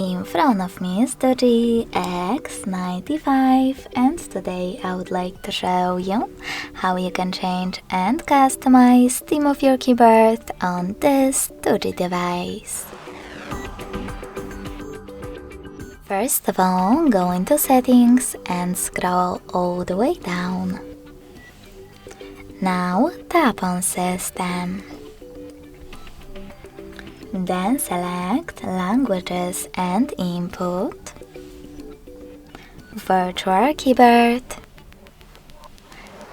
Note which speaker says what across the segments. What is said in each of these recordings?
Speaker 1: In front of me is the DOOGEE X95, and today I would like to show you how you can change and customize theme of your keyboard on this DOOGEE device. First of all, go into Settings and scroll all the way down. Now tap on System. Then select Languages and Input, Virtual Keyboard,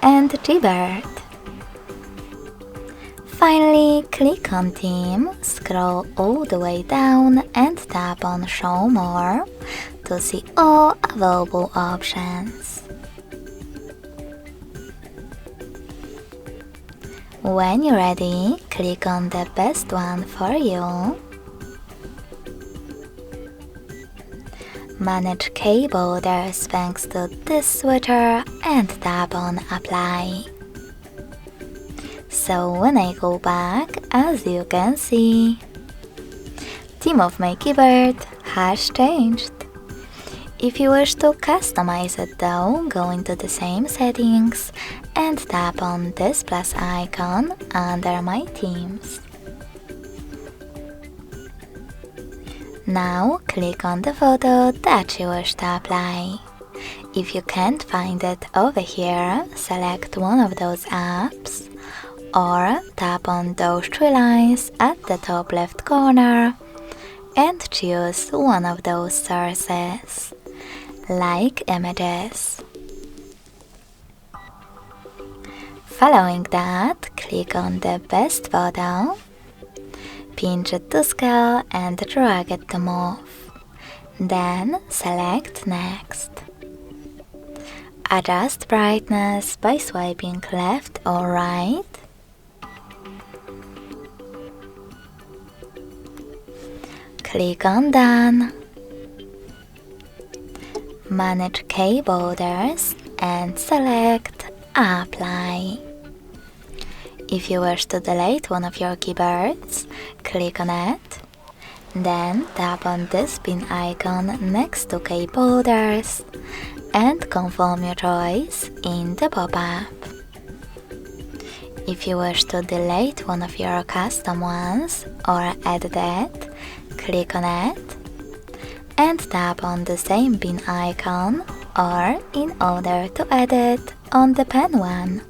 Speaker 1: and Gboard. Finally, click on Theme, scroll all the way down and tap on Show More to see all available options. When you're ready, click on the best one for you. Manage key borders thanks to this switcher and tap on Apply. So when I go back, as you can see, theme of my keyboard has changed. If you wish to customize it though, go into the same settings and tap on this plus icon under My Themes. Now click on the photo that you wish to apply. If you can't find it over here, select one of those apps or tap on those three lines at the top left corner and choose one of those sources, like images. Following that, click on the best photo, pinch it to scale and drag it to move. Then select Next. Adjust brightness by swiping left or right. Click on Done. Manage key borders and select Apply. If you wish to delete one of your keyboards, click on it, then tap on this pin icon next to key borders and confirm your choice in the pop-up. If you wish to delete one of your custom ones or edit it, click on it and tap on the same pin icon or in order to edit on the pen one.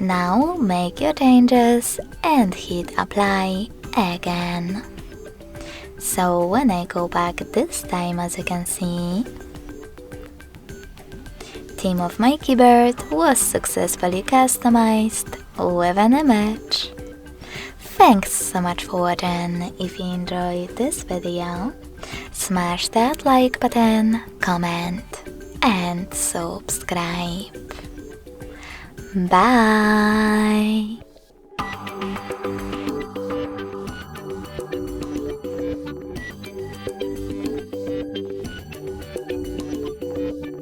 Speaker 1: Now make your changes and hit Apply again. So when I go back this time, as you can see, theme of my keyboard was successfully customized with an image. Thanks so much for watching. If you enjoyed this video, smash that like button, comment and subscribe. Bye!